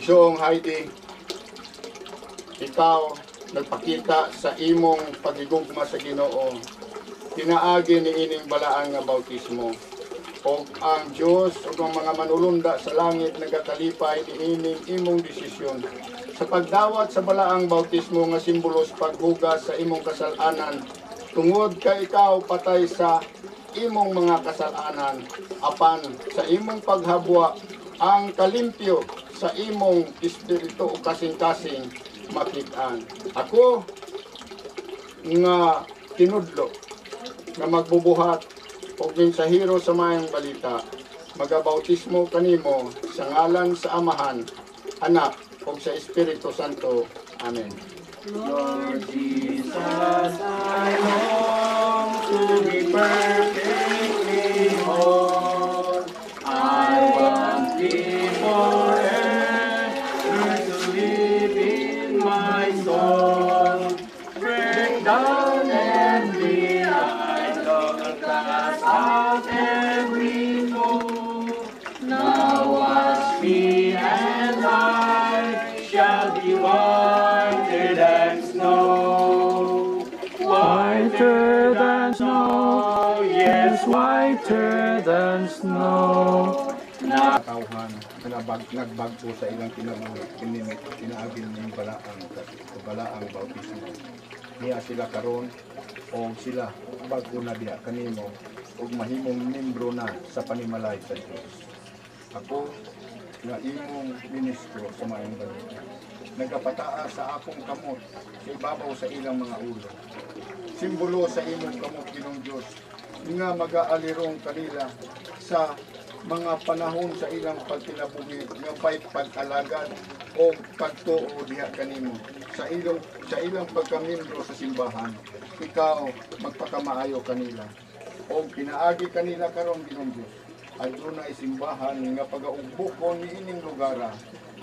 Igsoong Heidi, ikaw nagpakita sa imong pagigugma sa Ginoo. Pinaagi ni ining balaan nga bautismo. O ang Diyos o ang mga manulunda sa langit nagakalipay ining imong desisyon. Sa pagdawat sa balaang bautismo nga simbolos paghugas sa imong kasalanan, tungod kay ikaw patay sa imong mga kasalanan, apan sa imong paghabwa ang kalimpyo sa imong espiritu o kasing-kasing makitaan. Ako nga tinudlo na magbubuhat o mensahero sa mayang balita, magabautismo kanimo sa ngalan sa Amahan, Anak, o sa Espiritu Santo. Amen. Lord Jesus, I long to be perfectly whole. I want thee forever to live in my soul. Break down every idol, cast out every foe. Now wash me and I shall be whiter than snow. Whiter than snow, yes, whiter than snow. Kauhan, nagbagso sa ilang kinabuhi, pinaagil ng balaang bautismo. Niya sila karon o sila bago na diya kanimo ug mahimong membro na sa panimalay sa Dios. Ako nga imong ministro sa mayang balita, nagapataas sa akong kamot sa ibabaw sa ilang mga ulo. Simbolo sa imong kamot Ginoong Dios nga mag-aalirong kanila sa mga panahon sa ilang pagkinabuhi nga pa'y pag-alagad o pagtuo diha kanimo sa ilang pagkamembro sa simbahan. Ikaw magpakamaayo kanila o pinaagi kanila karon Ginoong Dios. Adunay simbahan nga pagaugbukon ni ining lugara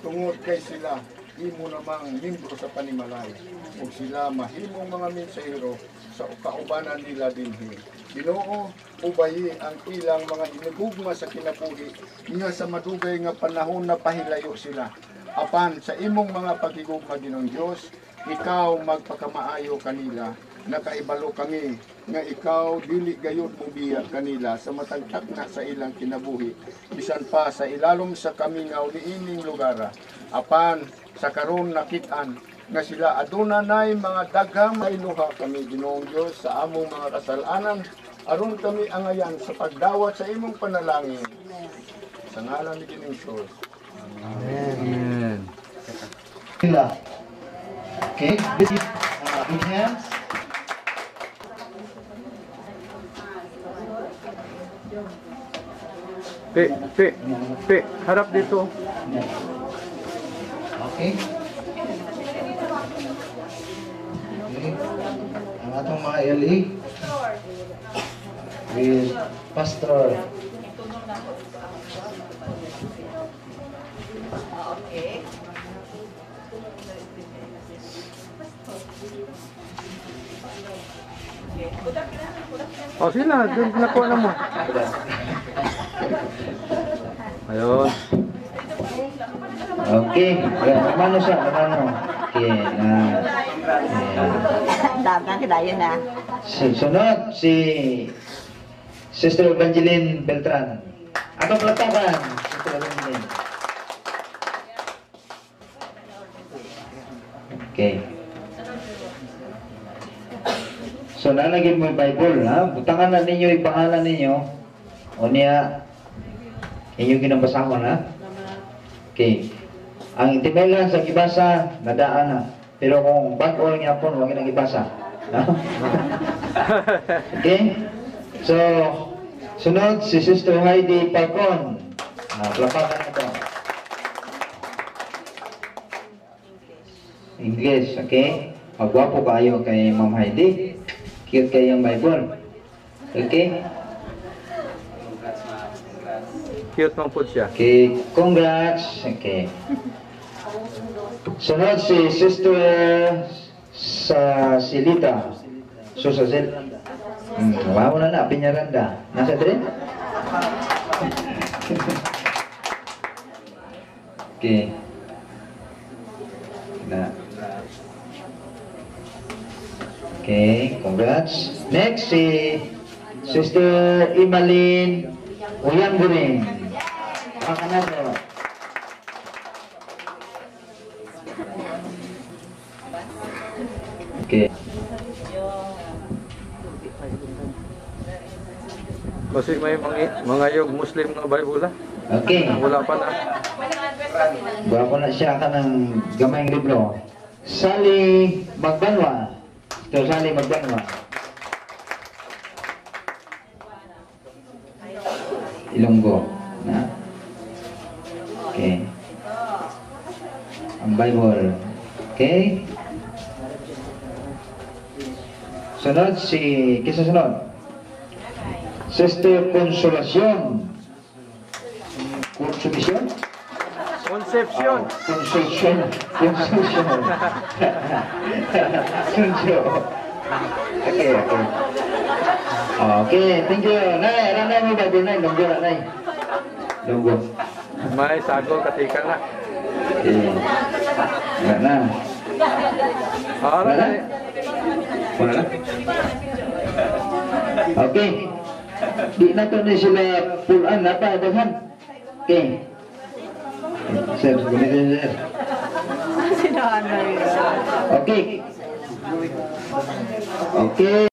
tungod kay sila imo namang membro sa panimalay ug sila mahimong mga mensahero sa kaubanan nila dinhi. Ginoo, ubayi ang ilang mga hinugugma sa kinabuhi nga sa madugay nga panahon na pahilayo sila. Apan sa imong mga pagigugma Ginoong Dios, ikaw magpakamaayo kanila. Nakaibalo kami nga ikaw dili gayud mo biya kanila sa matagtak na sa ilang kinabuhi bisan pa sa ilalom sa kamingaw niining lugara. Apan sa karon nakitaan nga sila aduna nay mga daghang mailuha kami Ginoong Dios sa among mga kasalanan aron kami angayan sa pagdawat sa imong panalangin. Sa ngalan ni Ginoong Dios. Amen. Okay, this is big hands. Pe, harap dito. Okay. Okay. Ang atong mga LA with Pastor. Okay. O sila, nakuha na mo. Ayun. Okay. Namano siya, namano. Okay, Dagang kadayon na. sunod si Sister Evangeline Beltran. Atong palakpakan, Sister Evangeline. Okay. So nalagyan mo yung Bible, ha? Butangan na ninyo yung pangalan ninyo. O niya, inyong ginabasahon, ha? Okay. Ang intimelan sa gibasa, nadaan na. Pero kung bago lang yapon, huwag nang ibasa. Ha? Okay? So, sunod si Sister Heidi Falcon. Plapakan na ito. English, okay? Magwapo kayo kay Ma'am Heidi. Cute kayo yung Bible. Okay? Cute man po siya. Okay, congrats. Okay. Sunod si Sister Silita. Susasil. Wow na, Pinyaranda. Nasa din? Okay. Na. Okay, congrats. Next, si Sister Imalin Uyangguring. Pakanan mo. Okay. Kasi may mga yung Muslim na Bible ah. Okay. Wala pa na. Bawa ko na siya ka ng gamayng libro. Sally Magbanwa. Ito, Sally Magbanwa. Ilonggo. Na? Okay. Ang Bible. Okay. Sunod si... Kisa sunod? Sister Consolacion. Consumption? Conception. Consumption. Consumption. Consumption. Okay, okay. Okay, thank you. Nay, ranay mo ba doon, Nay? Lunggo na, Nay. Lunggo. May sagol katikan na. Okay. Wala na. Wala na. Wala na? Okay. Di na to na sila pulan na pa, daghan. Okay. Sir, ganito yun, sir. Sinahan na yun. Okay. Okay.